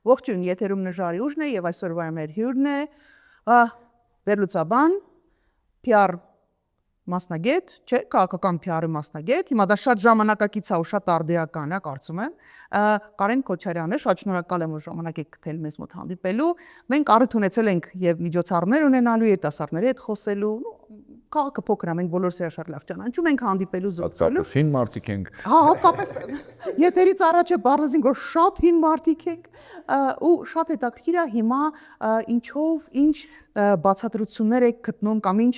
Ողջույն, եթերում նժարի ուժն է եւ այսօրվա մեր հյուրն է վերլուծաբան, PR մասնագետ, չէ, քաղաքական PR-ի մասնագետ, հիմա դա շատ ժամանակակից է ու շատ արդիական է, կարծում եմ, Կարեն Քոչարյանը, շատ շնորհակալ եմ, որ ժամանակ եք գտել մեզ մոտ հանդիպելու։ Մենք առիթ ունեցել ենք եւ միջոցառումներ ունենալու, երիտասարդների հետ խոսելու, քաղաքը փոքր է, մենք բոլորս շատ լավ ճանաչում ենք, հանդիպելու զրուցելու։ Հին մարդիկ ենք։ Հա, հատկապես եթերից առաջ է բարձրացին, որ շատ հին մարդիկ ենք ու շատ հետաքրքիր է հիմա ինչով ինչ բացատրություններ եք գտնում կամ ինչ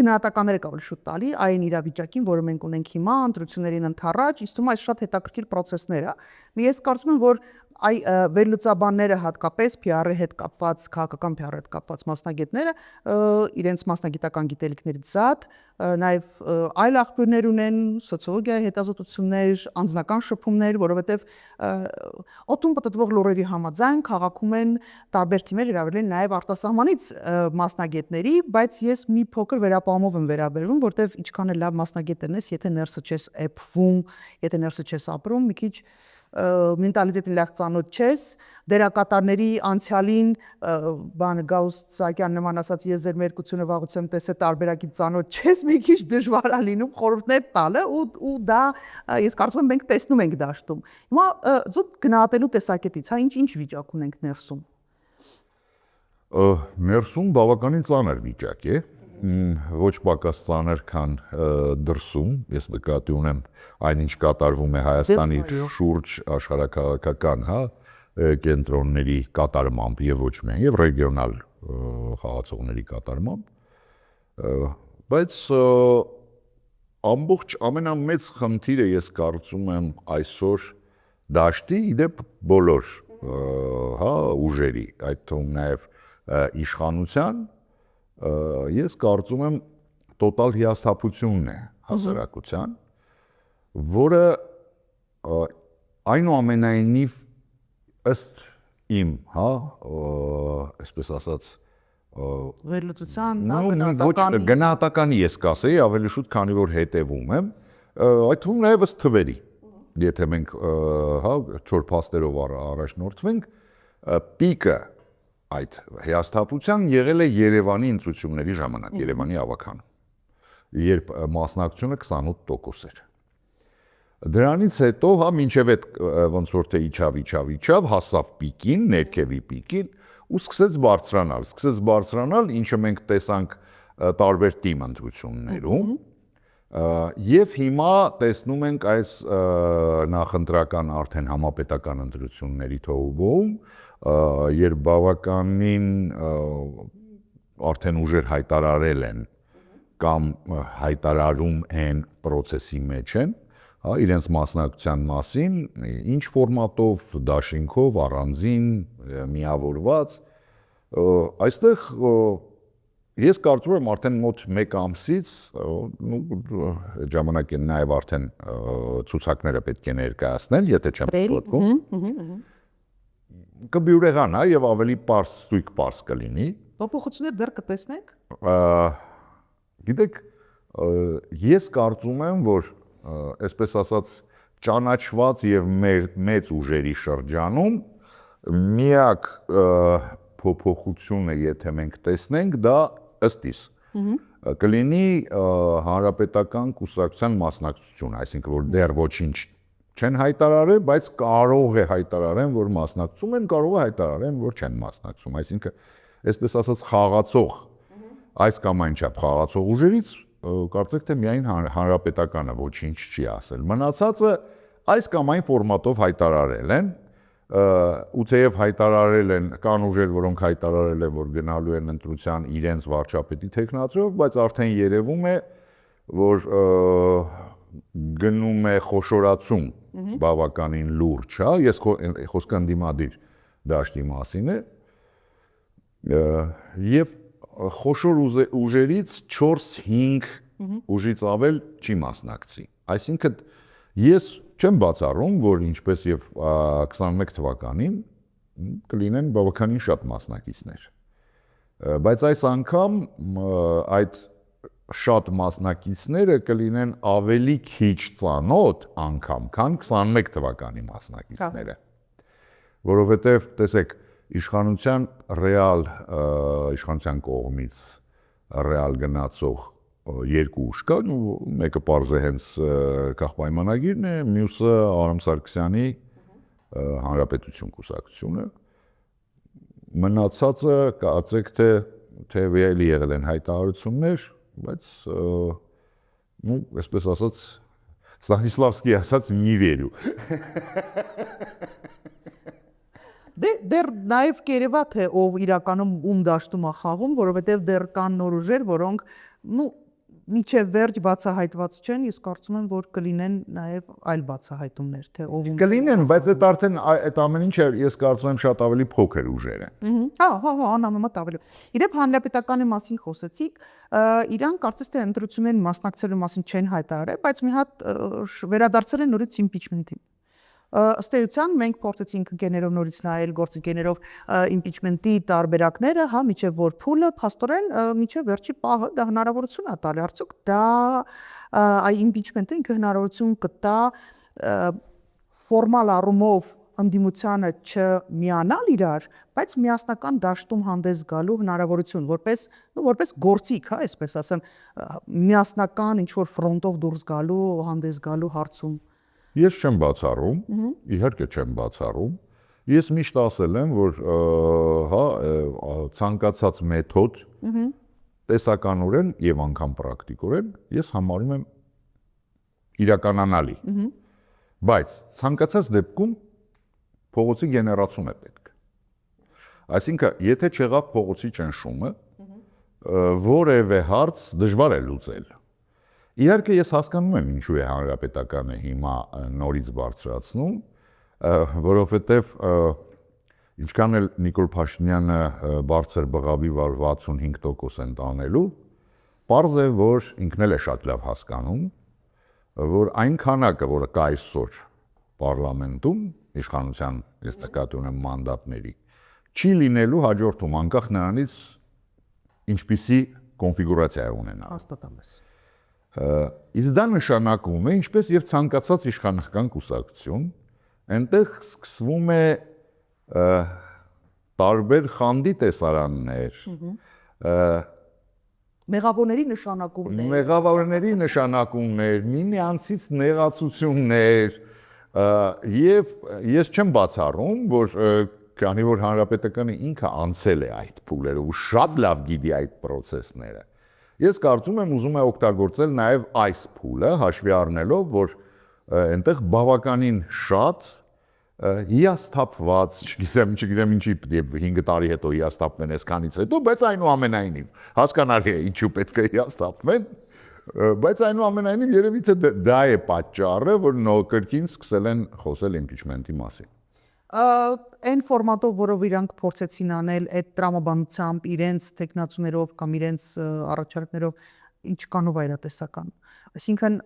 գնահատականներ եք ավելի շուտ տալի այն իրավիճակին, որը մենք ունենք հիմա, ընտրություններին ընդառաջ, ինձ թվում է շատ հետաքրքիր process-ներ է։ Ես կարծում եմ, որ այ վերլուծաբանները հատկապես PR-ի հետ կապված, քաղաքական PR-ի հետ կապված մասնագետները իրենց մասնագիտական գիտելիքներից զատ նաև այլ աղբյուրներ ունեն, սոցիոլոգիայի հետազոտություններ, անձնական շփումներ, որովհետև օդում պատտվող լուրերի համաձայն քաղաքում են տարբեր թիմեր հրավիրել նաև արտասահմանից մասնագետների, բայց ես մի փոքր վերապահումով եմ վերաբերվում, որովհետև ինչքան էլ լավ մասնագետ ես, եթե ներսը չես էփվում, եթե ներսը չես ապրում, մի քիչ մենտալիտետին լավ ծանոթ չես, դերակատարների անցյալին Գաուս Սահակյան նման ասած ես ձեր մերկությունը վաղուց եմ տեսել տարբերակից ծանոթ չես, մի քիչ դժվար է լինում խորհուրդներ տալը ու դա ես կարծում եմ մենք տեսնում ենք դաշտում։ Հիմա զուտ գնահատելու տեսակետից, հա ինչ վիճակ ունենք ներսում։ Ներսում բավականին ծանր վիճակ է, ոչ պակաս ծանր, քան դրսում, ես նկատի ունեմ այնինչ կատարվում է Հայաստանի շուրջ աշխարհաքաղաքական, հա, կենտրոնների կատարմամբ եւ ոչ միայն եւ ռեգիոնալ խաղացողների կատարմամբ, բայց ամբողջ ամենամեծ խնդիրը ես կարծում եմ այսօր դաշտի իդեպ բոլոր հա ուժերի, այդ թվում նաեւ իշխանության, ես կարծում եմ տոտալ հիասթափությունն է հասարակության, որը այնուամենայնիվ ըստ իմ, հա, այսպես ասած, վերլուծության, գնահատականի ես կասեի, ավելի շուտ, քանի որ հետևում եմ, այդ թվում նաև ըստ թվերի, եթե մենք հա չոր փաստերով առաջնորդվենք, պիկը այդ հիասթափության եղել է Երևանի ընտրությունների ժամանակ, Երևանի ավագանում, երբ մասնակցությունը 28% էր։ Դրանից հետո, հա, մինչև այդ ոնց որ թե իջավ, հասավ պիկին, ներքևի պիկին ու սկսեց բարձրանալ, ինչը մենք տեսանք տարբեր թիմ ընտրություններում, եւ հիմա տեսնում ենք այս նախընտրական արդեն համապետական ընտրությունների թողուբոհում, երբ բավականին արդեն ուժեր հայտարարել են կամ հայտարարում են process-ի մեջ են, հա, իրենց մասնակցության մասին, ինչ ֆորմատով, դաշինքով, առանձին, միավորված, այստեղ ես կարծում եմ արդեն մոտ 1 ամսից, ժամանակ են նաև արդեն ցուցակները պետք է ներկայացնել, եթե չեմ պատկերացնում, կբյուրեղանա եւ ավելի ստույգ պարզ կլինի։ Փոփոխություններ դեռ կտեսնենք։ Գիտեք, ես կարծում եմ, որ այսպես ասած ճանաչված եւ մեծ ուժերի շրջանում միակ փոփոխությունը, եթե մենք տեսնենք, դա ըստ իս կլինի հանրապետական կուսակցության մասնակցությունը, այսինքն որ դեռ ոչինչ չեն հայտարարել, բայց կարող է հայտարարեն, որ մասնակցում են, կարող է հայտարարեն, որ չեն մասնակցում, այսինքն այսպես ասած խաղացող այս կամ այն չափ խաղացող ուժերից կարծեք թե միայն հանրապետականը ոչինչ չի ասել։ Մնացածը այս կամ այն ֆորմատով հայտարարել են, ու թեև հայտարարել են, կան ուժեր, որոնք հայտարարել են, որ գնալու են ընտրության իրենց վարչապետի թեկնածուով, բայց արդեն երևում է, որ գնում է խոշորացում բավականին լուրջ, հա, ես խոսքը ընդդիմադիր դաշտի մասին է, եւ խոշոր ուժերից 4-5 ուժից ավել չի մասնակցի։ Այսինքն ես չեմ բացառում, որ ինչպես եւ 21 թվականին կլինեն բավականին շատ մասնակիցներ։ Բայց այս անգամ այդ շատ մասնակիցները կլինեն ավելի քիչ ծանոթ անգամ, քան 21 թվականի մասնակիցները։ որովհետև տեսեք իշխանության ռեալ իշխանության կողմից ռեալ գնացող երկու ուժ կա, մեկը պարզ է հենց քաղաքապայմանագիրն է, մյուսը Արամ Սարգսյանի հանրապետություն կուսակցությունը, մնացածը կարծեք թե էլի եղել են հայտարարություններ, բայց այսպես ասած Ստանիսլավսկի ասած «не верю»։ Դեռ նաև կերևա թե ով իրականում ում դաշտում է խաղում, որովհետև դեռ կան նոր ուժեր, որոնք միջև վերջ բացահայտված չեն, ես կարծում եմ, որ կլինեն նաև այլ բացահայտումներ, թե ով ում կլինեն, բայց այդ ամեն ինչը ես կարծում եմ շատ ավելի փոքր ուժեր են։ Հա, անհամեմատ ավելի։ Իրենք հանրապետականի մասին խոսեցիք, իրան կարծես թե ընտրություններին մասնակցելու մասին չեն հայտարարել, բայց մի հատ վերադարձել են նորից impeachment-ին։ Ըստ էության մենք փորձեցինք ընկերներով նորից նայել գործընկերներով impeachment-ի տարբերակները, հա, միջև որ փուլը փաստորեն միջև վերջի պահը դա հնարավորություն է տալի, արդյոք դա այ impeachment-ը ինքը հնարավորություն կտա ֆորմալ առումով ընդդիմությանը չմիանալ իրար, բայց միասնական դաշտում հանդես գալու հնարավորություն, որպես գործիք, հա, այսպես ասեմ, միասնական ինչ որ ֆրոնտով դուրս գալու, հանդես գալու հարցում։ Ես չեմ բացառում, իհարկե չեմ բացառում։ Ես միշտ ասել եմ, որ հա ցանկացած մեթոդ տեսականորեն եւ անգամ պրակտիկորեն ես համարում եմ իրականանալի։ Բայց ցանկացած դեպքում փողոցի գեներացում է պետք։ Այսինքն, եթե չեղավ փողոցի ճնշումը, որևէ հարց դժվար է լուծել։ Իհարկե ես հասկանում եմ ինչու է հանրապետականը հիմա նորից բարձրացնում, որովհետև ինչքան էլ Նիկոլ Փաշինյանը բարձր բղավի, որ 65% են տանելու, պարզ է, որ ինքն էլ է շատ լավ հասկանում, որ այն քանակը, որը կա այսօր պարլամենտում, իշխանության ես նկատի ունեմ մանդատների, չի լինելու հաջորդում, անկախ նրանից ինչպիսի կոնֆիգուրացիա ունենա։ Հաստատապես։ Իսկ դա նշանակում է, ինչպես եւ ցանկացած իշխանական կուսակցություն, այնտեղ սկսվում է տարբեր խանդի տեսարաններ, մեղավորների նշանակումներ, միմյանցից նեղացություններ, եւ ես չեմ բացառում, որ քանի որ հանրապետականը ինքը անցել է այդ փուլերը ու շատ լավ գիտի այդ process-ները, ես կարծում եմ ուզում է օգտագործել նաև այս փուլը, հաշվի առնելով, որ այնտեղ բավականին շատ հիասթափված, չգիտեմ ինչի 5 տարի հետո հիասթափվեն այսքանից հետո, բայց այնուամենայնիվ հասկանալի է ինչու պետք է հիասթափվեն, բայց այնուամենայնիվ երևի թե դա է պատճառը, որ կրկին սկսել են խոսել impeachment-ի մասին։ Այն ֆորմատով, որով իրանք փորձեցին անել այդ տրամաբանությամբ, իրենց տեխնացուներով կամ իրենց առաջարկներով, ինչ կանով այրատեսական։ Այսինքն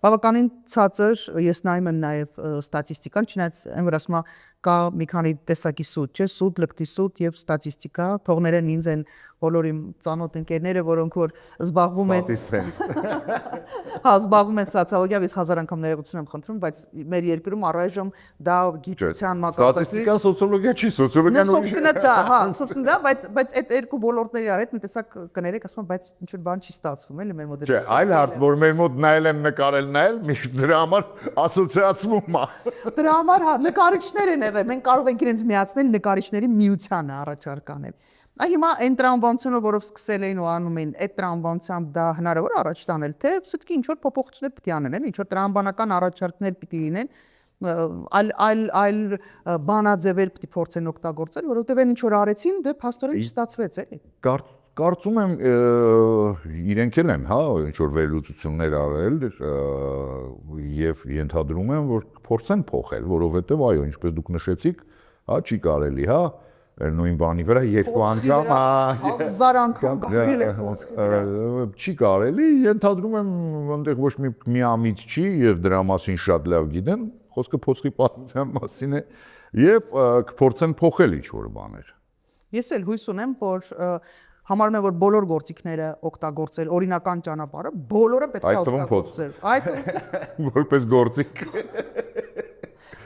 բավականին ցածր, ես նայում եմ նաև ստատիստիկան, չնայած այն որ ասում կա մի քանի տեսակի սուտ, չէ, սուտ, լկտի սուտ եւ ստատիստիկա, թողներեն ինձ են բոլոր իմ ծանոթ ընկերները, որոնք որ զբաղվում են հա, զբաղվում են սոցիոլոգիայով, ես 1000 անգամ ներողություն եմ խնդրում, բայց մեր երկրում առայժմ դա գիտության մակարդակի ստատիստիկան սոցիոլոգիա չի, սոցիոլոգիան ուրիշ դա, հա, собственно դա, բայց այդ երկու ոլորտների արդ մի տեսակ կներեք, ասում եմ, բայց ինչ որ բան չի ստացվում, էլի մեր մոտ։ Չէ, այլ հարց, որ մեր մոտ նայել են նկարել նայել, միշտ դրա համար ասոցիացվում է։ Դրա համար հա, նկարիչներ են եղել, մենք կարող ենք իրենց միացնել նկարիչների միությանը առաջարկանել։ Հիմա այն տրամաբանությունը, որով սկսել էին ու անում են, այդ տրամաբանությամբ դա հնարավոր առաջ տանել, թե սուտքի ինչ որ փոփոխություններ պիտի անեն, ինչ որ տրամաբանական առաջարկներ պիտի լինեն, այլ բանաձևեր պիտի փորձեն օգտագործել, որովհետև այն ինչ որ արեցին, դե փաստորեն չստացվեց, էլի։ Կարծում եմ իրենք էլ են, հա, ինչ որ վերլուծություններ արել եւ ենթադրում եմ, որ փորձեն փոխել, որովհետեւ այո, ինչպես դուք նշեցիք, հա, չի կարելի, հա, նույն բանի վրա երկու անգամ, 1000 անգամ կարելի է խոսել։ Չի կարելի, ենթադրում եմ, այնտեղ ոչ մի ամիջ չի եւ դրա մասին շատ լավ գիտեն, խոսքը փոքրի պատմության մասին է եւ կփորձեն փոխել ինչ որ բաներ։ Ես էլ հույս ունեմ, որ համարում եմ, որ բոլոր գործիքները օգտագործել, օրինական ճանապարհը բոլորը պետք է օգտագործել։ Որպես գործիք։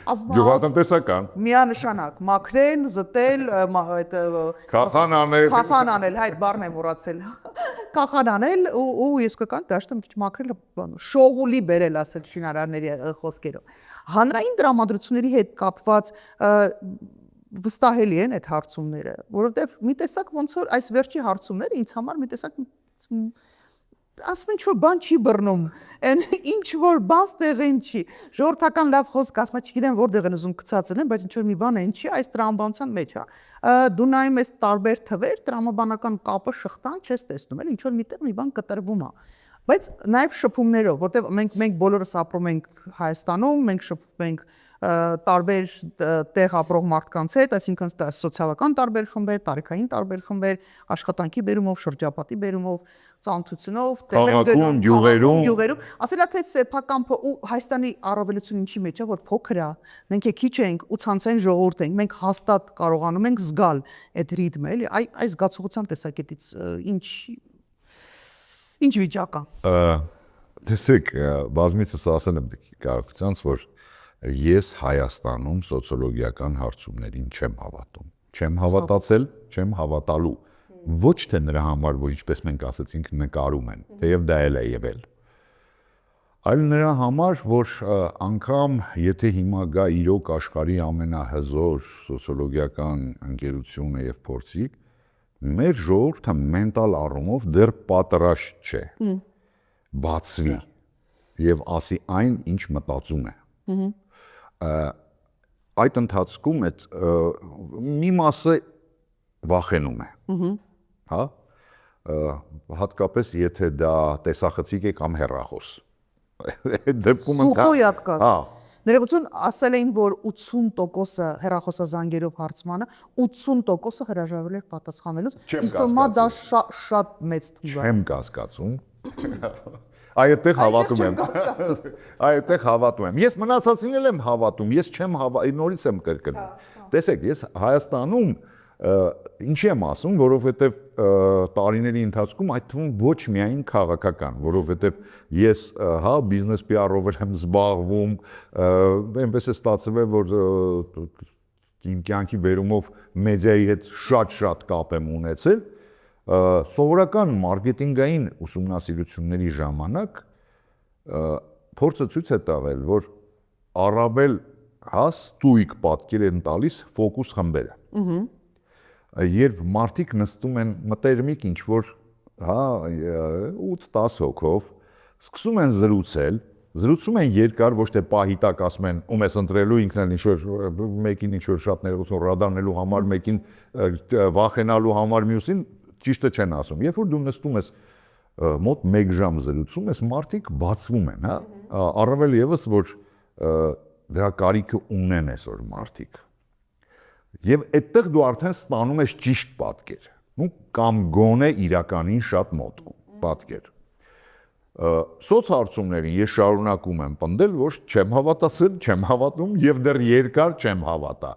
Գյուղատնտեսական, միանշանակ մաքրել, զտել, այդ քախան անել, քախան անել, հայ այդ բառն եմ մոռացել։ Քախան անել ու ես կկան դաշտը մի քիչ մաքրել, շողուլի բերել ասել շինարարների խոսքերով։ Հանրային տրամադրությունների հետ կապված վստահելի են այդ հարցումները, որովհետև մի տեսակ ոնց որ այս վերջի հարցումները ինձ համար մի տեսակ ասում են ինչ-որ բան չի բռնում, այն ինչ-որ բան ստեղեն չի, ժողովրդական լավ խոսք ասում եմ, չգիտեմ որտեղ են ուզում գցածել են, բայց ինչ-որ մի բան այն չի, այս տրամաբանության մեջ է, դու նայում ես տարբեր թվեր, տրամաբանական կապը շղթան չես տեսնում, էլ ինչ-որ միտեղ մի բան կտրվում է, բայց նաև շփումներով, որտեղ մենք բոլորս ապրում ենք Հայաստանում, մենք շփվում ենք տարբեր տեղ ապրող մարդկանց հետ, այսինքն սոցիալական տարբեր խմբեր, տարիքային տարբեր խմբեր, աշխատանքի բերումով, շրջապատի բերումով, ծանոթությունով, քաղաքում, գյուղերում, ասելա թե սեփական ու Հայաստանի առավելությունը ինչի մեջ է, որ փոքր է, մենք քիչ ենք ու ցանցային ժողովուրդ ենք, մենք հաստատ կարողանում ենք զգալ այդ ռիթմը, էլի, այս զգացողության տեսակետից ինչ վիճակ է։ Տեսեք, բազմիցս ասել եմ կարողացած, որ ես Հայաստանում սոցիոլոգիական հարցումներին չեմ հավատում։ Չեմ հավատացել, չեմ հավատալու։ Ոչ թե նրա համար, որ ինչպես մենք ասացինք, նկարում են, թեև դա էլ է եղել։ Այլ նրա համար, որ անգամ եթե հիմա գա իրոք աշխարհի ամենահզոր սոցիոլոգիական ընկերությունը եւ փորձի, մեր ժողովուրդը մենտալ առումով դեռ պատրաստ չէ։ Բացվի եւ ասի այն, ինչ մտածում է։ Այդ ընթացքում այդ մի մասը վախենում է։ Հա? Հատկապես եթե դա տեսախցիկ է կամ հեռախոս։ Դեպքում Սուխոյատկաս։ Ներողություն, ասել էին, որ 80%-ը հեռախոսազանգերով հարցմանը, 80%-ը հրաժարվել էր պատասխանելուց, իսկ հիմա դա շատ մեծ թիվ է։ Չեմ կասկածում։ Այդտեղ հավատում եմ։ Այդտեղ հավատում եմ։ Ես մնացածին էլ եմ հավատում, ես չեմ նորից եմ կրկնում։ Տեսեք, ես Հայաստանում ինչի եմ ասում, որովհետև տարիների ընթացքում այդ թվում ոչ միայն քաղաքական, որովհետև ես հա բիզնես PR-ով եմ զբաղվում, այնպես է ստացվել, որ իմ կյանքի բերումով մեդիայի հետ շատ կապ եմ ունեցել, սովորական մարքեթինգային ուսումնասիրությունների ժամանակ փորձը ցույց է տվել, որ առավել ստույգ պատկեր են տալիս ֆոկուս խմբերը։ Երբ մարդիկ նստում են մտերմիկ ինչ-որ 8-10 հոգով, սկսում են զրուցում են երկար, ոչ թե պահի տակ ասում են ում ես ընտրելու, ինքն էլ ինչ-որ մեկին ինչ-որ շատ ներողություն ռադանելու համար, մեկին վախենալու համար, մյուսին ճիշտը չեն ասում։ Երբ որ դու նստում ես մոտ 1 ժամ զրուցում ես, մարդիկ բացվում են, հա։ Առավել եւս որ դրա կարիքը ունեն այսօր մարդիկ։ Եվ այդտեղ դու արդեն ստանում ես ճիշտ պատկեր, կամ գոնե իրականին շատ մոտ պատկեր։ Սոցհարցումներին ես շարունակում եմ պնդել, որ չեմ հավատացել, չեմ հավատում եւ դեռ երկար չեմ հավատա։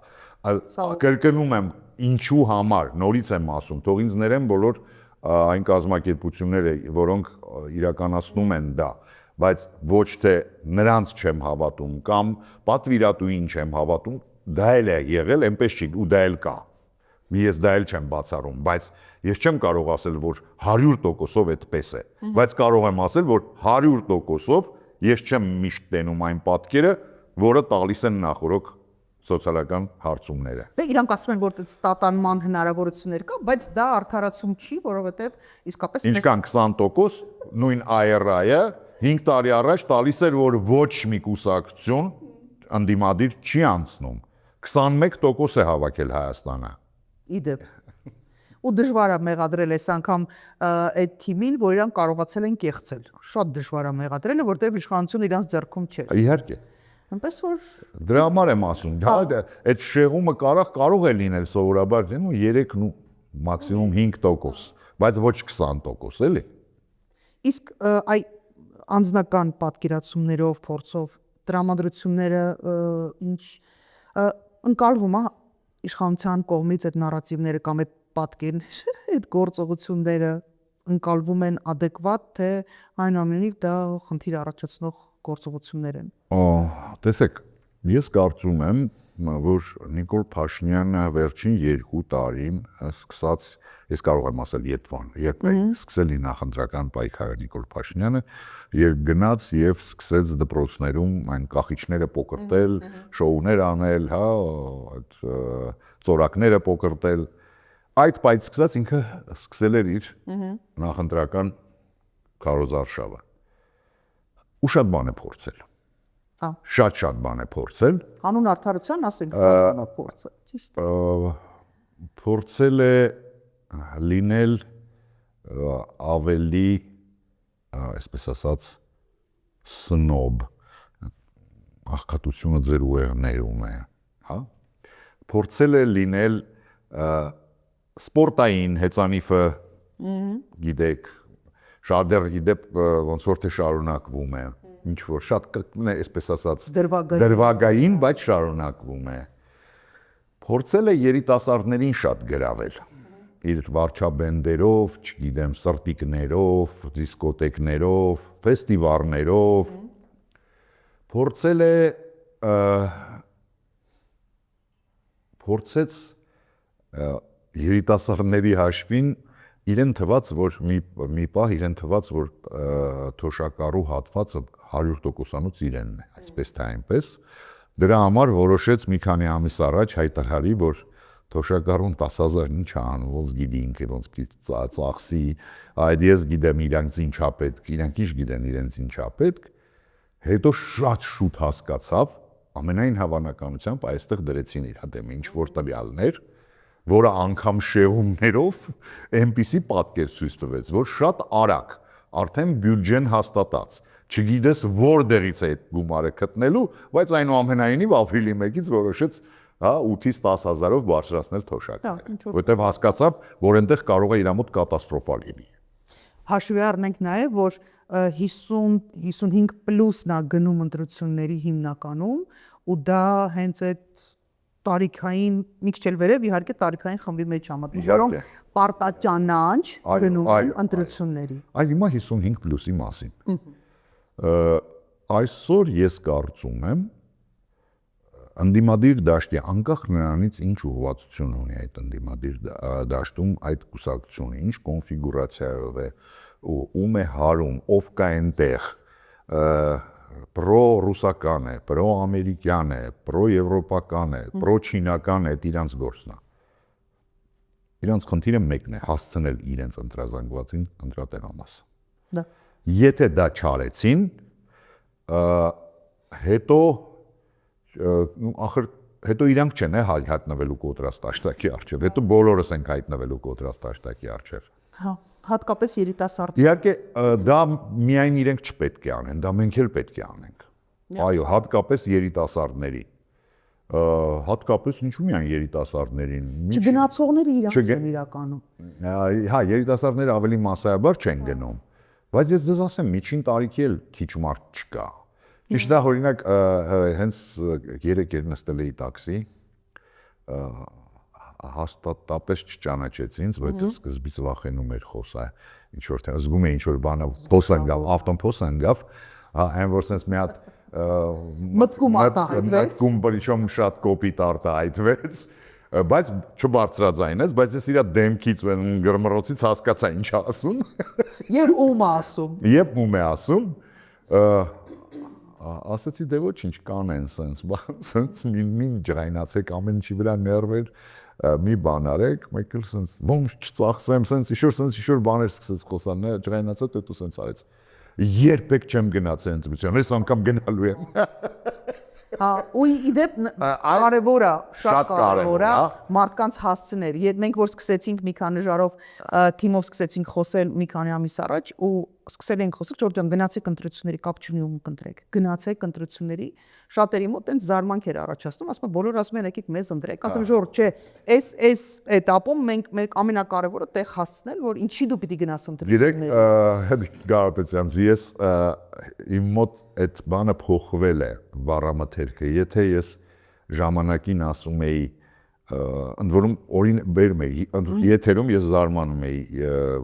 Կրկնում եմ ինչու համար, նորից եմ ասում, թող ինձ ներեն բոլոր այն կազմակերպությունները, որոնք իրականացնում են դա, բայց ոչ թե նրանց չեմ հավատում կամ պատվիրատուին չեմ հավատում, դա էլ է եղել, այնպես չի, ու դա էլ կա։ Ես դա էլ չեմ բացառում, բայց ես չեմ կարող ասել, որ 100%-ով այդպես է, բայց կարող եմ ասել, որ 100%-ով ես չեմ միշտ տենում այն պատկերը, որը տալիս են նախորդ սոցիալական հարցումները։ Դե իրանք ասում են, որ ստատանման հնարավորություններ կա, բայց դա արդարացում չի, որովհետև իսկապես ինչքան 20% նույն IRI-ը 5 տարի առաջ տալիս էր, որ ոչ մի կուսակցություն անդիմադիր չի անցնում։ 21% է հավաքել Հայաստանը։ Իդեպ։ Ու դժվար է մեղադրել այս անգամ այդ թիմին, որ իրանք կարողացել են կեղծել։ Շատ դժվար է մեղադրելը, որտեղ իշխանությունը իրանց ձեռքում չէր։ Իհարկե։ Այնպես որ դրա համար եմ ասում, դա այդ շեղումը կարող է լինել սովորաբար 3 ու մաքսիմում 5%, բայց ոչ 20%, էլի։ Իսկ այ անձնական պատկերացումներով, փորձով տրամադրությունները ինչ ընկալվում է իշխանության կողմից այդ նարատիվները կամ այդ պատկերները, այդ գործողությունները ընկալվում են adekvat, թե այնուամենայնիվ դա խնդիր առաջացնող գործողություններ են։ Տեսեք, Ես կարծում եմ, որ Նիկոլ Փաշինյանը վերջին 2 տարին սկսած, ես կարող եմ ասել Եթվան, երբ սկսել իր նախընտրական պայքարը Նիկոլ Փաշինյանը, երբ գնաց եւ սկսեց դպրոցներում այն կախիչները պոկրտել, շոուներ անել, հա, այդ ծորակները պոկրտել, այդ պայծ սկսած ինքը սկսել էր իր նախընտրական քարոզարշավը։ Ու շատ բան է փորձել։ Հա։ Շատ բան է փորձել։ Հանուն արդարության ասենք բան է փորձը, ճիշտ է։ Փորձել է լինել ավելի, այսպես ասած, սնոբ, աղքատությունը ձեր ուղեղներում է, հա։ Փորձել է լինել սպորտային հեծանիվը, գիտեք, շարդեր գիտեք ոնց որ թե շարունակվում է, ինչ որ շատ այսպես ասած դրվագային, բայց շարունակվում է։ Փորձել է երիտասարդներին շատ գրավել։ Իր վարչաբենդերով, չգիտեմ, սրտիկներով, դիսկոտեկներով, ֆեստիվալներով։ Փորձեց երիտասարդների հաշվին իրեն թված, որ մի պահ իրեն թված, որ թոշակառու հատվածը 100%-անոց իրենն է, այսպես թե այնպես։ Դրա համար որոշեց մի քանի ամիս առաջ հայտարարի, որ թոշակառուն 10,000 ինչ է անում, ոնց գիտի ինքը, ոնց ծախսի, այդ ես գիտեմ իրանց ինչա պետք, իրանք ինչ գիտեն իրենց ինչա պետք։ Հետո շատ շուտ հասկացավ, ամենայն հավանականությամբ այստեղ դրեցին իր դեմ ինչ որ տվյալներ, որը անգամ շեղումներով այնպիսի պատկեր ցույց տվեց, որ շատ արագ արդեն բյուջեն հաստատած, չգիտես որտեղից է այդ գումարը գտնելու, բայց այնուամենայնիվ ապրիլի 1-ից որոշեց, հա, 8-ից 10,000-ով բարձրացնել թոշակները, որտեղ հասկացավ, որ այնտեղ կարող է իր մոտ կատաստրոֆա լինի։ Հաշվի առնենք նաև, որ 50-55+ նա գնում ընտրությունների հիմնականում, ու դա հենց այդ տարիքային մի քիչ էլ վերև իհարկե տարիքային խմբի մեջ համատում, որոնք պարտաճանաչ գնում են ընտրությունների։ Այ հիմա 55+-ի մասին։ Այսօր ես կարծում եմ ընդդիմադիր դաշտի անկախ նրանից ինչ ուղղվածություն ունի այդ ընդդիմադիր դաշտում այդ կուսակցությունը, ինչ կոնֆիգուրացիայով է, ում է հարում, ով կա այնտեղ, պրո-ռուսական է, պրո-ամերիկյան է, պրո-եվրոպական է, պրո-չինական է, իրանց գործն է։ Իրանց խնդիրը մեկն է, հասցնել իրենց ընտրազանգվածին ընտրատեղամաս։ Եթե դա չարեցին, հետո իրանք չեն հայտնվելու կոտրած տաշտակի առջև, հետո բոլորս ենք հայտնվելու կոտրած տաշտակի առջև։ Հա, հատկապես երիտասարդ։ Իհարկե դա միայն իրենք չպետք է անեն, դա մենք էլ պետք է անենք։ Այո, հատկապես երիտասարդներին։ Հատկապես ինչու միայն երիտասարդներին։ Չգնացողները իրանք են իրականում։ Հա, երիտասարդները ավելի մասսայաբար չեն գնում, բայց ես ձեզ ասեմ, միջին տարիքի էլ քիչ մարդ չկա։ Ճիշտ է, օրինակ, հենց երեկ էր նստել էի տաքսի, հաստատապես չճանաչեց ինձ, որովհետև սկզբից վախենում էր խոսա, ինչ որ թե զգում է ինչ որ բանը փոս ընկավ, ավտոբուս ընկավ, այն որ sense մի հատ մտքում արտահայտվեց, մտքում բրիչոմ շատ կոպիտ արտահայտվեց, բայց չբարձրաձայնեց, բայց ես իր դեմքից ու գրմռոցից հասկացա ինչ ասում։ Եվ ում ասում։ Եվ ում է ասում։ Ասացի դե ոչինչ կանեն սենց մի ջղայնացեք ամեն ինչի վրա ներվեր մի բան արեք մեկ էլ սենց ոնց չծախսեմ սենց ինչ-որ բաներ սկսեց խոսալ ջղայնացա դե դու սենց արեց երբեք չեմ գնացել ընտրության այս անգամ գնալու եմ Հա, ու իդեպ կարևոր է, շատ կարևոր է մարդկանց հասցնել։ Մենք որ սկսեցինք մի քանի ժարով թիմով սկսեցինք խոսել մի քանի ամիս առաջ ու սկսել ենք խոսել, Ջորջ ջան, գնացեք ընտրությունների, կապ չունի ում կընտրեք։ Գնացեք ընտրությունների, շատերի մոտ այնց զարմանք էր առաջացնում, ասում են բոլորը ասում են եկեք մեզ ընտրեք։ Ասում Ջորջ, չէ, այս этаպում մենք ամենակարևորը տեղ հասցնել, որ ինչի դու պիտի գնաս ընտրությունների։ Գիտեք, հետ Գարատեցյան, ես իմ մոտ այդ բանը փոխվել է բառամթերքը, եթե ես ժամանակին ասում էի ընդ որում օրին բերում էի եթերում ես զարմանում էի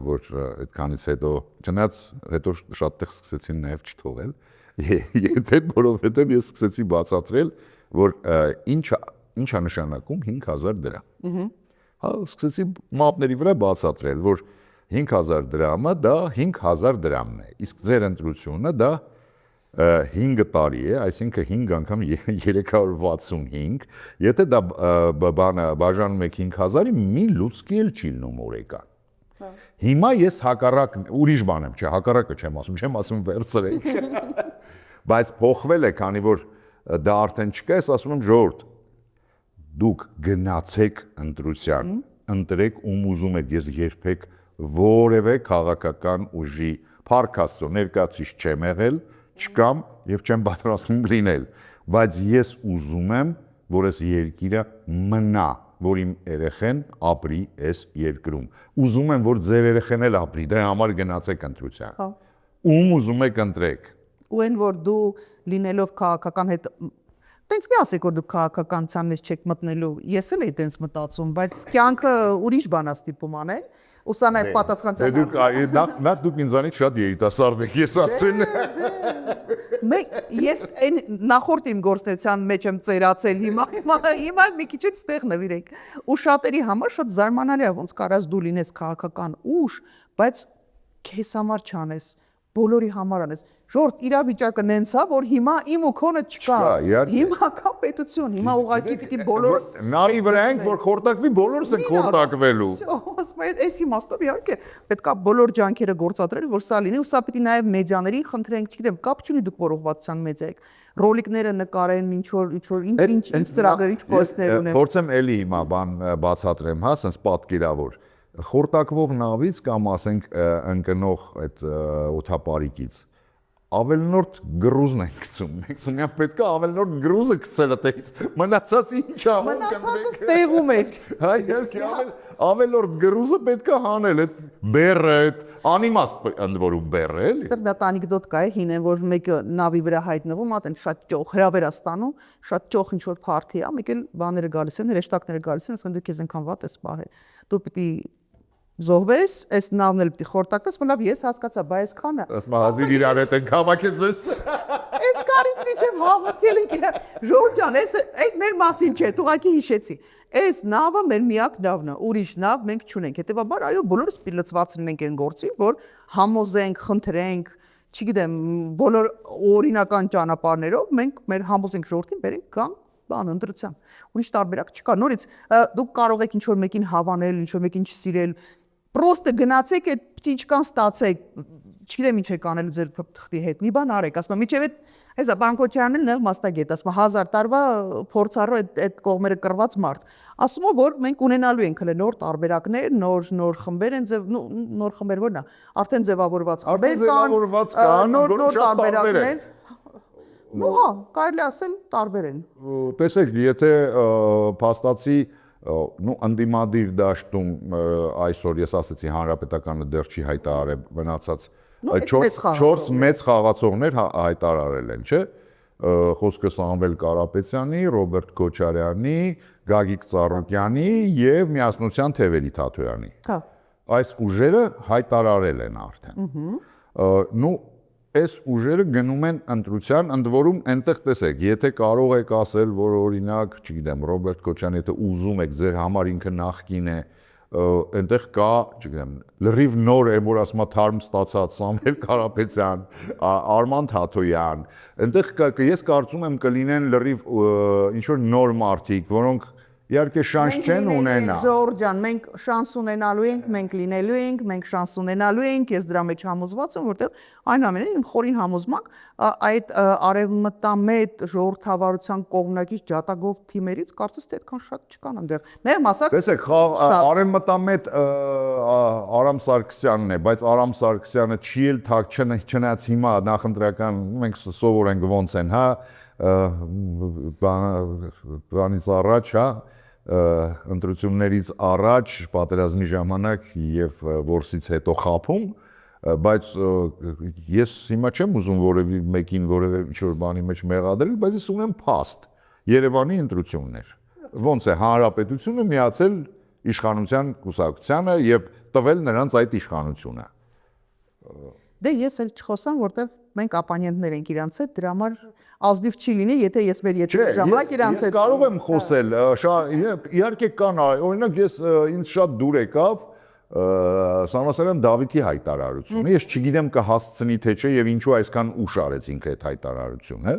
որ այդքանից հետո չնայած հետո շատ տեղ սկսեցին նաև չթողել եթե որովհետև ես սկսեցի բացատրել որ ինչա նշանակում 5000 դրամ։ Հա, սկսեցի մապների վրա բացատրել, որ 5000 դրամը դա 5000 դրամն է, իսկ ձեր ընտրությունը դա 5 տարի է, այսինքն 5 անգամ 365, եթե դա բանը բաժանում եք 5000-ի, մի լուցկի էլ չի լինում օրեկան։ Հիմա ես հակառակ ուրիշ բան եմ, չէ, հակառակը չեմ ասում վերցրեք։ Բայց փոխվել է, քանի որ դա արդեն չկա, ես ասում եմ ժողովուրդ, դուք գնացեք ընտրության, ընտրեք ում ուզում եք, ես երբեք որևէ քաղաքական ուժի փառք Աստծո ներկայացուցիչ չեմ եղել, չկամ եւ չեմ պատրաստվում լինել, բայց ես ուզում եմ, որ այս երկիրը մնա, որ իմ երեխեն ապրի այս երկրում։ Ուզում եմ, որ ձեր երեխեն էլ ապրի, դրա համար գնացեք ընտրության։ Ում ուզում եք ընտրեք։ Ու այն որ դու լինելով քաղաքական հետ տենց մի ասեք որ դու քաղաքականության մեջ չեք մտնելու, ես էլ էի տենց մտածում, բայց կյանքը ուրիշ բան է ստիպում անել, ու սա նաև պատասխանատվության Նա դուք ինձանից շատ երիտասարդ եք, ես ասում Ես այն նախորդ իմ գործնության մեջ եմ ծերացել հիմա մի քիչ էլ ստեղ նվիրենք։ Ու շատերի համար շատ զարմանալի է ոնց կարաս դու լինես քաղաքական ուժ, բայց քեզ համար չանես, բոլորի համար անես։ Ժողովուրդ իրավիճակը նենց է, որ հիմա իմ ու քոնը չկա։ Հիմա կա պետություն, հիմա ուղղակի պիտի բոլորս նարի վրա ենք, որ խորտակվի, բոլորս ենք խորտակվելու։ Այս իմաստով իհարկե պետք է բոլոր ջանքերը գործադրել, որ սա լինի, ու սա պիտի նաև մեդիաներին խնդրենք, չգիտեմ, կապ չունի դուք որ ուղղվածության մեծ եք, ռոլիկները նկարեն, ինչ ծրագրեր, ինչ պոստներ ունեն։ Փորձեմ էլի հիմա բան բացատրեմ, հա, sense պատկերավոր։ Խորտակվող նավից կամ ասենք ընկնող այդ օթապարիկից ավելնորդ գրուզն ենք գցում։ Մենք սունյա պետք է ավելնորդ գրուզը գցել այդից։ Մնացածը ինչ է։ Մնացածը ստեղում եք։ Հա, իհարկե ավելնորդ գրուզը պետք է հանել, այդ բեռը, այդ անիմաստ ընդ որում բեռը, էլի։ Այստեղ մի հատ անեկդոտ կա, հին է, որ մեկը նավի վրա հայտնվում, ատեն շատ ճոխ հրավեր է ստանում, շատ ճոխ ինչ որ փարթի է, մեկ էլ բաները գալիս են, հրեշտակները գալիս են, ասում են դու քեզ այնքան վատ ես պահել։ Դու պիտի զոհվես, այս նավն էլ պիտի խորտակվես, մնավ ես հասկացա, բայ այսքանը։ Ասում հազիվ իրար հետ ենք հավաքես ես։ Այս կարիտ միջև հավաքել ենք իրար։ Ժողովուրդ ջան, այդ մեր մասին չէ, ուղղակի հիշեցի։ Այս նավը մեր միակ նավն է, ուրիշ նավ մենք չունենք։ Հետևաբար այո, բոլորս պիտի լծված լինենք այն գործի, որ համոզենք, խնդրենք, չգիտեմ, բոլոր օրինական ճանապարհներով մենք մեր համոզենք ժողովրդին բերենք կան բան ընտրության։ Ուրիշ տարբերակ չկա։ Նորից դուք կարող եք ինչ որ մեկին հավանել, ինչ որ մեկին չսիրել, պրոստը գնացեք այդ պտիչկան ստացեք, չգիտեմ ինչ եք անելու ձեր թղթի հետ, մի բան արեք, ասում եմ, միջև այդ հեսա Բանկոչյանն էլ նեղ մասնագետ, ասում եմ 1000 տարվա փորձառու այդ կողմերը կռված մարդ, ասում եմ, որ մենք ունենալու ենք հələ նոր տարբերակներ, նոր խմբեր են նոր խմբեր որն է, արդեն ձևավորված խմբեր կան, նոր տարբերակներ, հա, կարելի ասել տարբեր են։ Տեսեք, եթե փաստացի ընդդիմադիր դաշտում այսօր ես ասացի հանրապետականը դեռ չի հայտարարել մնացած 4 մեծ խաղացողներ հայտարարել են, չէ՞։ Խոսքը Սամվել Կարապետյանի, Ռոբերտ Քոչարյանի, Գագիկ Ծառուկյանի եւ Միասնության Թևերի Թաթոյանի։ Հա։ Այս ուժերը հայտարարել են արդեն։ Այս ուժերը գնում են ընտրության, ընդ որում այնտեղ տեսեք, եթե կարող եք ասել, որ օրինակ, չգիտեմ, Ռոբերտ Քոչարյանը եթե ուզում եք ձեր համար ինքը նախկին է, այնտեղ կա, չգիտեմ, լրիվ նոր է, որ ասում է թարմ ստացած Սամվել Կարապետյան, Արման Թաթոյան, այնտեղ ես կարծում եմ կլինեն լրիվ ինչ որ նոր մարդիկ, որոնք իհարկե շանս չեն ունենա։ Ժողովուրդ ջան, մենք շանս ունենալու ենք, մենք լինելու ենք, մենք շանս ունենալու ենք, ես դրա մեջ համոզված եմ, որտեղ այնուամենայնիվ իմ խորին համոզմամբ այդ արևմտամետ ժողովրդավարության կողմնակից ջատագով թիմերից կարծես թե այդքան շատ չկան այնտեղ։ Մեղմ ասած, տեսեք, արևմտամետ Արամ Սարգսյանն է, բայց Արամ Սարգսյանը չի էլ թակ չնայած հիմա նախընտրական մենք սովոր ենք ոնց են, հա, բանից առաջ, հա, ընտրություններից առաջ, պատերազմի ժամանակ եւ որսից հետո խափում, բայց ես հիմա չեմ ուզում որևէ մեկին որևէ ինչ-որ բանի մեջ մեղադրել, բայց ես ունեմ փաստ Երևանի ընտրություններ։ Ոնց է հանրապետությունը միացել իշխանության կուսակցությանը եւ տվել նրանց այդ իշխանությունը։ Դե ես էլ չխոսամ, որտեվ մենք ապանյենտներ ենք իրանց հետ, դրա համար ազնիվ չի լինի, եթե ես մեր եթե ժամանակ իրանց հետ կարող եմ խոսել, իհարկե կան, օրինակ ես ինձ շատ դուր եկավ Սամասարյան Դավիթի հայտարարությունը, ես չգիտեմ կհասցնի թե չէ եւ ինչու այսքան ուշ արեցինք այդ հայտարարությունը,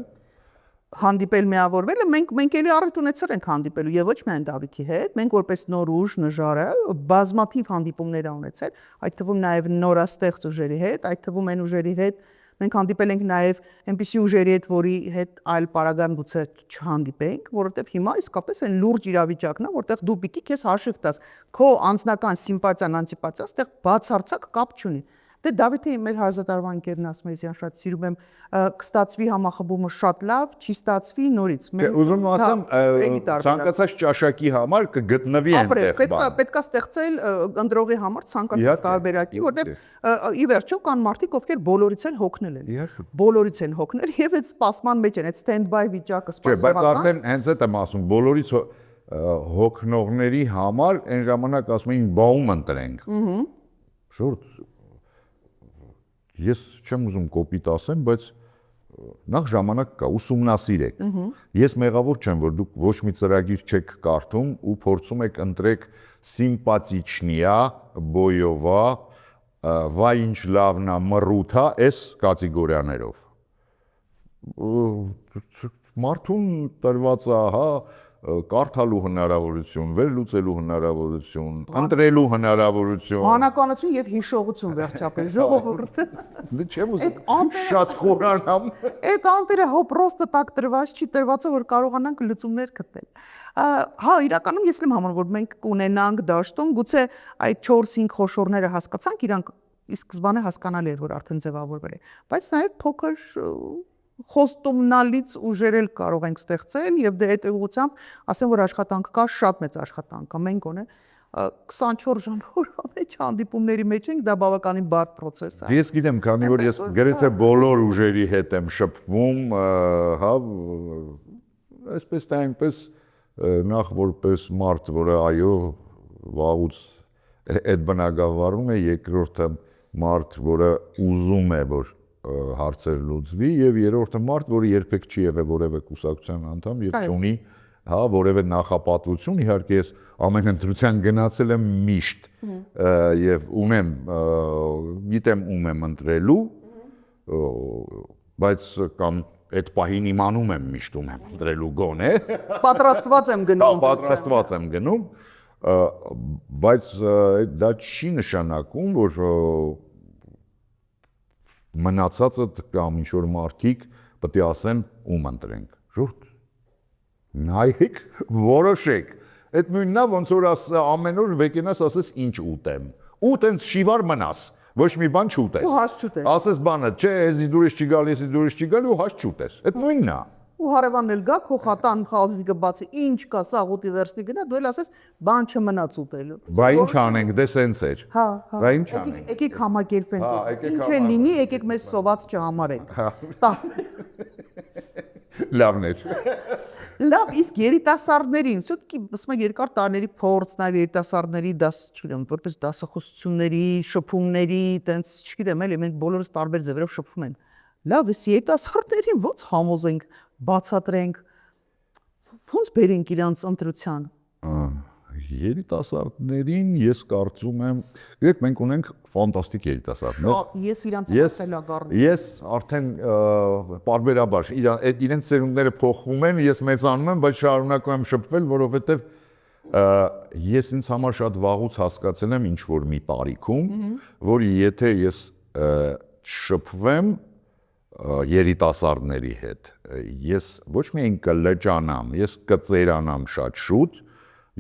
հանդիպել միավորվելը մենք էլի առիթ ունեցել ենք հանդիպելու եւ ոչ միայն Դավիթի հետ, մենք որպես նոր ուժ նժարը բազմաթիվ հանդիպումներ ունեցել, այդ թվում նաեւ նորաստեղծ ուժերի հետ, այդ թվում այն ուժերի հետ մենք հանդիպել ենք նաեւ այնպիսի ուժերի հետ, որի հետ այլ պարագայում գուցե չհանդիպենք, որովհետեւ հիմա իսկապես այն լուրջ իրավիճակն է, որտեղ դու պիտի քեզ հաշիվ տաս, քո անձնական սիմպաթիան, անտիպաթիան, այդտեղ բացարձակ կապ չունի։ Դե Դավիթի մեր հարազատարվա ընկերն ասում է, ես շատ սիրում եմ, կստացվի համախմբումը շատ լավ, չի ստացվի նորից։ Ուզում ասեմ, ցանկացած ճաշակի համար կգտնվի այնտեղ բան։ Պետք է ստեղծել ընտրողի համար ցանկացած տարբերակի, որտեղ ի վերջո կան մարդիկ, ովքեր բոլորից էլ հոգնել են։ Բոլորից են հոգնել եւ այդ սպասման մեջ են, այդ stand-by վիճակը սպասողական։ Բայց արդեն հենց այդ եմ ասում, բոլորից հոգնողների համար այն ժամանակ ասում էին բաում ընտրենք։ Շուրջ ես չեմ ուզում կոպիտ ասեմ, բայց նախ ժամանակ կա, ուսումնասիրեք։ Ես մեղավոր չեմ, որ դուք ոչ մի ծրագիր չեք կարդում ու փորձում եք ընտրեք սիմպաթիչնիա, բոյովա, վայ ինչ լավն է, մռութա, այս կատեգորիաներով։ Մարդուն տրված է, հա, կարդալու հնարավորություն, վերլուծելու հնարավորություն, ընտրելու հնարավորություն, հանրականություն եւ հիշողություն վերջապես ժողովուրդը։ Դե չեմ ուզում շատ խորանամ։ Այդ անտերը հո պրոստը տակ տրված չի, տրված է որ կարողանանք լուծումներ գտնել։ Հա, իրականում ես եմ համոզվում, որ մենք կունենանք դաշտում, գուցե այդ 4-5 խոշորները հասկացանք, իրանք ի սկզբանե հասկանալի էր, որ արդեն ձևավորվել է, բայց նաեւ փոքր խոստումնալից ուժերել կարող ենք ստեղծել եւ դե այդ ուղղությամբ ասեմ որ աշխատանք կա, շատ մեծ աշխատանք կա, մենք ունենք 24 ժամ օրվա մեջ հանդիպումների մեջ ենք, դա բավականին բարդ process է։ Ես գիտեմ, քանի որ ես գրեթե բոլոր ուժերի հետ եմ շփվում, հա, այսպես թե այնպես նախ որպես մարդ, որը այո, վաղուց այդ բնակավարում է, երկրորդը մարդ, որը ուզում է որ հարցեր լուծվի եւ երրորդը մարդ, որը երբեք չի եղել որևէ կուսակցության անդամ եւ չունի, հա, որևէ նախապատվություն, իհարկե ես ամեն ընտրության գնացել եմ միշտ եւ ունեմ, գիտեմ ում եմ ընտրելու, բայց կամ այդ պահին իմանում եմ միշտ ում եմ ընտրելու գոնե, պատրաստված եմ գնում, պատրաստված եմ գնում, բայց դա չի նշանակում, որ մնացածը կամ ինչ-որ մարդիկ պետք է ասեն ում ընտրենք, ժուրդ, նայեք, որոշեք, այդ նույնն է, ոնց որ ամեն օր վեկենաս ասես ինչ ուտեմ, ու տենց շիվար մնաս, ոչ մի բան չուտես, ու հաց չուտես, ասես բանը, չէ, ես դուրս չի գալ, ես դուրս չի գալ ու հաց չուտես, այդ նույնն է, ու հարևանն էլ գա, քո խատան խալձիկը բացի, ինչ կա, սաղուտի վերստի գնա, դու էլ ասես, բան չմնաց ուտելու։ Բա ինչ անենք, դե սենց էր։ Հա, Բա ինչ անենք։ Եկեք համակերպենք, ինչ է լինի, եկեք մեզ սոված չհամարենք։ Լավն էր։ Լավ, իսկ երիտասարդներին, всё-таки ասում եմ երկար տարիների փորձ, նաև երիտասարդների դաս, չգիտեմ, որպես դասախոսությունների, շփումների, տենց, չգիտեմ, էլի մենք բոլորս տարբեր ձևերով շփվում ենք։ Լավ, ես երիտասարդներին ո՞նց համոզենք, բացատրենք, ո՞նց բերենք իրանց ընտրության։ Երիտասարդներին ես կարծում եմ, գիտեք, մենք ունենք ֆանտաստիկ երիտասարդներ։ Ես իրանց ասելագարն։ Ես արդեն պարբերաբար իրենց սերունդները փոխվում են, ես մեծանում եմ, բայց շարունակում եմ շփվել, որովհետև ես ինձ համար շատ վաղուց հասկացել եմ ինչ որ մի տարիքում, որ եթե ես շփվեմ երիտասարդների հետ, ես ոչ միայն կլճանամ, ես կծերանամ շատ շուտ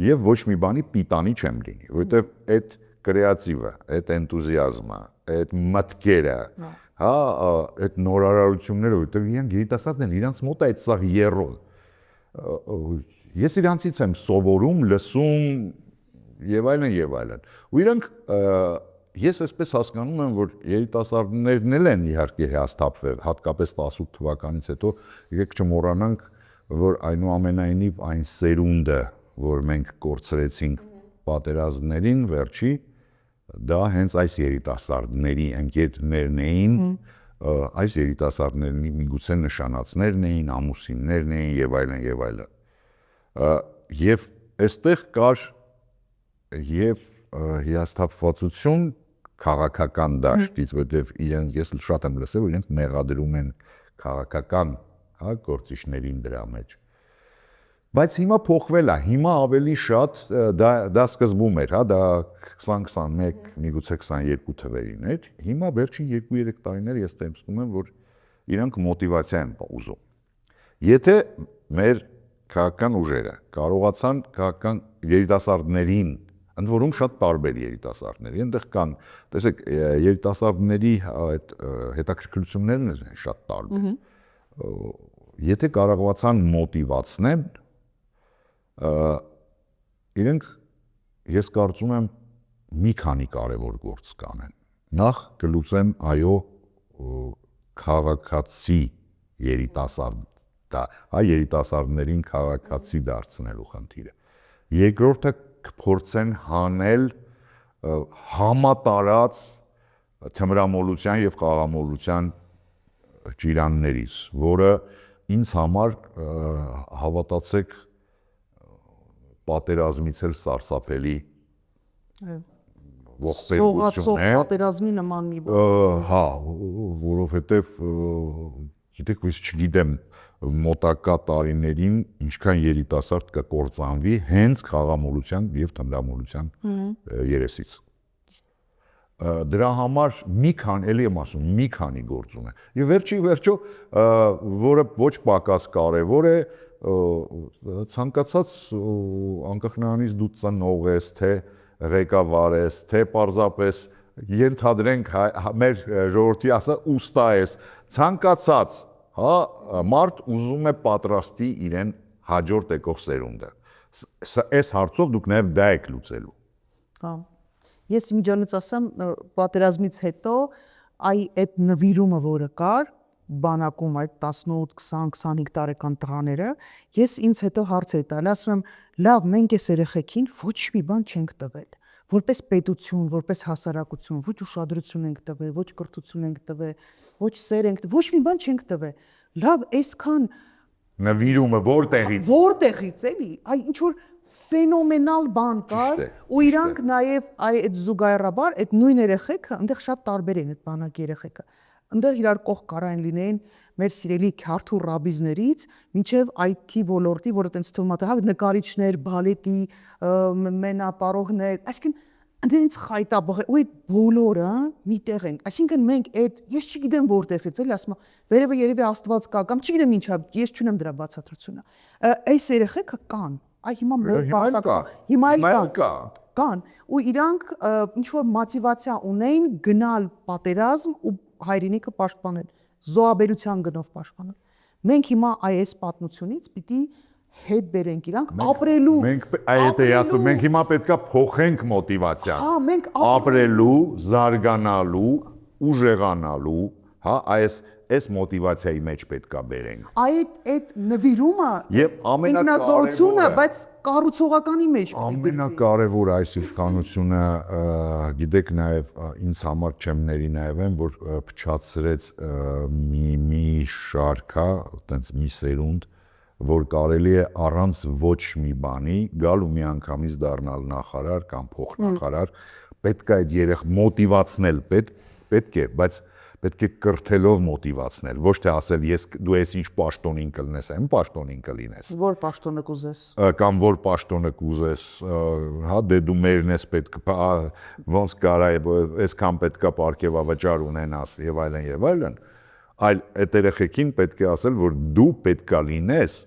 եւ ոչ մի բանի պիտանի չեմ լինի, որովհետեւ այդ կրեատիվը, այդ էնտուզիազմը, այդ մտքերը, հա, այդ նորարարությունները, որովհետեւ իրենք երիտասարդ են, իրանց մոտ է այդ սա երրորդ։ Ես իրանցից եմ սովորում, լսում եւ այլն եւ այլն։ Ու իրանք ես այսպես հասկանում եմ, որ երիտասարդներն էլ են իհարկե հաստատվել, հատկապես 18 թվականից հետո, եկեք չմոռանանք, որ այնուամենայնիվ այն սերունդը, որ մենք կորցրեցինք պատերազմներին վերջի, դա հենց այս երիտասարդների ընկերներն էին, այս երիտասարդների միգուցե նշանածներն էին, ամուսիններն էին եւ այլն եւ այլն։ Եվ այստեղ կար եւ հիասթափվածություն քաղաքական դաշտից, որտեղ ես շատ եմ լսել, որ իրենք մեղադրում են քաղաքական, գործիչներին դրա մեջ։ Բայց հիմա փոխվել է, հիմա ավելի շատ դա սկզբում էր, դա 2021, միգուցե 22 թվերին էր, հիմա վերջին 2-3 տարիներ ես տեսնում եմ, որ իրանք մոտիվացիա են ուզում։ Եթե մեր քաղաքական ուժերը կարողացան քաղաքական երիտասարդներին, ընդ որում շատ տարբեր երիտասարդներ, այնտեղ կան, տեսեք, երիտասարդների այդ հետաքրքրություններն են շատ տարբեր։ Եթե կարողացան մոտիվացնել, իրենք ես կարծում եմ մի քանի կարևոր գործ կանեն։ Նախ կլուծեն քաղաքացի երիտասարդներին քաղաքացի դարձնելու խնդիրը։ Երկրորդը կփորձեն հանել համատարած թմրամոլության եւ խաղամոլության ճիրաններից, որը ինձ համար հավատացեք պատերազմից էլ սարսափելի ողբերգություն է։ Պատերազմի նման մի բան։ Հա, որովհետև գիտեք, ես չգիտեմ մոտակա տարիներին ինչքան երիտասարդ կկործանվի հենց խաղամոլության եւ թմրամոլության երեսից։ Դրա համար մի քանի գործ ունեն։ Եվ վերջո, որը ոչ պակաս կարևոր է, ցանկացած անկախ նրանից դու ծնող ես, թե ղեկավար ես, թե պարզապես ենթադրենք մեր ժողովրդի ասա ուստա ես, ցանկացած, մարդ ուզում է պատրաստի իրեն հաջորդ եկող սերունդը։ Այս հարցով դուք նաև դա եք լուծելու։ Հա։ Ես իմիջիանոց ասեմ, պատերազմից հետո այդ նվիրումը, որը կար բանակում այդ 18, 20, 25 տարեկան տղաները, ես ինձ հետո հարց էի տալի, ասում եմ, լավ, մենք այս երեխեքին ոչ մի բան չենք տվել, որպես պետություն, որպես հասարակություն, ոչ ուշադրություն ենք տվել, ոչ կրթություն ենք տվել, ոչ սեր ենք տվել, ոչ մի բան չենք տվել։ Լավ, այսքան նվիրումը որտեղից էլի, ինչ որ ֆենոմենալ բան կար ու իրանք նաև այդ զուգահեռաբար այդ նույն երեխեքը այնտեղ շատ տարբեր են այդ բանակ երեխեքը այնտեղ իրար կողք կարային լինեին մեր սիրելի քյարթու ռաբիզներից մինչև IT ոլորտի, որը տենց թվում է, նկարիչներ, բալետի, մենապարողներ, այսինքն այնտենց խայտաբղ ու այդ բոլորը միտեղ են, այսինքն մենք այդ ես չգիտեմ որտեղից էլի ասում եմ վերևը երևի Աստված կա կամ չգիտեմ ինչա, ես չունեմ դրա բացատրությունը, այս երեխեքը կան, այ հիմա կան ու իրանք ինչ որ մոտիվացիա ունեն գնալ պատերազմ ու հայրենիքը պաշտպանել, զոհաբերության գնով պաշտպանել։ Մենք հիմա այս պատմությունից պիտի հետ բերենք իրանք ապրելու։ Մենք հիմա պետքա փոխենք մոտիվացիան։ Ապրելու, զարգանալու, ուժեղանալու, այս մոտիվացիայի մեջ պետքա բերենք։ Այդ նվիրումը ինքնազոհությունը, բայց կառուցողականի մեջ ամենակարևոր այս իշխանությունը, գիտեք նաև ինձ համար չեմ ների նաև եմ, որ փչացրեց մի շարքա, այտենց մի սերունդ, որ կարելի է առանց ոչ մի բանի գալ ու միանգամից դառնալ նախարար կամ փոխնախարար, պետք է այդ երեխ մոտիվացնել, պետք է, բայց պետք է կրթելով մոտիվացնել, ոչ թե ասել դու ես ինչ պաշտոնին կլինես, այն պաշտոնին կլինես։ Որ պաշտոնը կուզես։ Կամ որ պաշտոնը կուզես, դե դու մերն ես պետք, ոնց կարա այսքան պետքա պարգևավճար ունենաս եւ այլն, այլ այդ երեխեքին պետք է ասել, որ դու պետքա լինես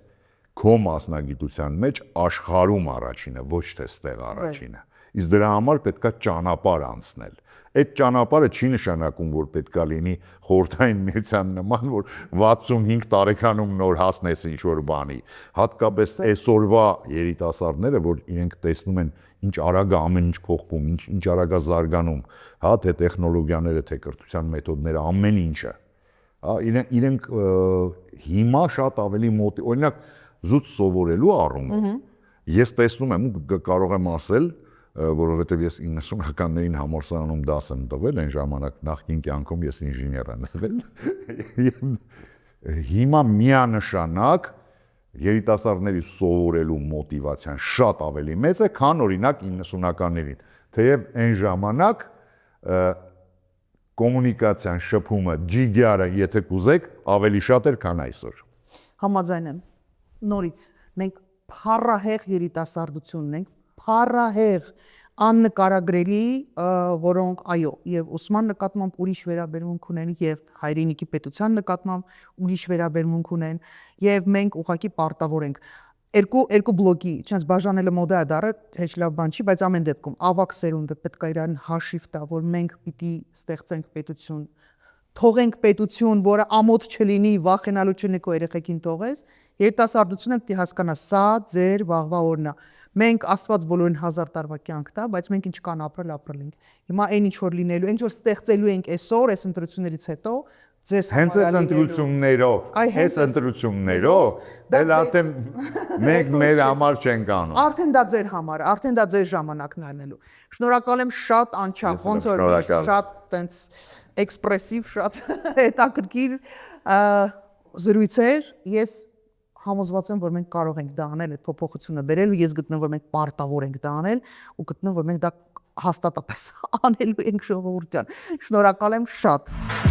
քո մասնագիտության մեջ աշխարհում առաջինը, ոչ թե ստեղ առաջինը։ Իսկ դրա համար պետքա ճանապարհ անցնել։ Այդ ճանապարհը չի նշանակում, որ պետքա լինի խորհրդային միության նման, որ 65 տարեկանում նոր հասնես ինչ-որ բանի։ Հատկապես այսօրվա երիտասարդները, որ իրենք տեսնում են ինչ արագ է ամեն ինչ փոխվում, ինչ արագ է զարգանում, թե տեխնոլոգիաները, թե կրթության մեթոդները, ամեն ինչը։ Իրենք հիմա շատ ավելի օրինակ զուտ սովորելու առումով ես տեսնում եմ ու կարող եմ ասել, որովհետև ես 90-ականներին համալսարանում դաս եմ տվել, այն ժամանակ նախկին կյանքում ես ինժեներ եմ եղել։ Հիմա միանշանակ երիտասարդների սովորելու մոտիվացիան շատ ավելի մեծ է, քան օրինակ 90-ականներին։ Թեև այն ժամանակ կոմունիկացիան շփումը ջիգյարը, եթե կուզեք, ավելի շատ էր, քան այսօր։ Համաձայն եմ։ Նորից մենք փառահեղ երիտասարդություն ունենք, փառահեղ աննկարագրելի, որոնք այո, եւ ուսման նկատմամբ ուրիշ վերաբերմունք ունեն, եւ հայրենիքի պետության նկատմամբ ուրիշ վերաբերմունք ունեն, եւ մենք ուղղակի պարտավոր ենք երկու բլոկի, չնայած բաժանելը մոդա է դառը, հեչ լավ բան չի, բայց ամեն դեպքում ավակ սերունդը պետք է իրան հաշիվ տա, որ մենք պիտի ստեղծենք պետություն, թողենք պետություն, որը ամոթ չլինի, վախենալու չլինի քո երեխեքին թողես, երիտասարդությունը պետք է հասկանա, սա ձեր վաղվա օրն է։ Մենք Աստված բոլորին 1000 տարվա կյանք տա, բայց մենք ինչ կան ապրել ենք։ Հիմա այն ինչ որ լինելու, ինչ որ ստեղծելու ենք այսօր, այս ընտրություններից հետո, ձեզ հենց այս ընտրություններով, դել արդեն մենք մեր համար չենք անում։ Արդեն դա ձեր համար, արդեն դա ձեր ժամանակն է լինելու։ Շնորհակալ եմ, շատ անչափ, ոնց որ շատ տենց էքսպրեսիվ, շատ հետաքրքիր զրույցեր, ես համոզված եմ, որ մենք կարող ենք դա անել, այդ փոփոխությունը բերել, ու ես գտնեմ, որ մենք պարտավոր ենք դա անել, ու գտնեմ, որ մենք դա հաստատապես անելու ենք ժողովուրդ ջան։ Շնորհակալ եմ շատ։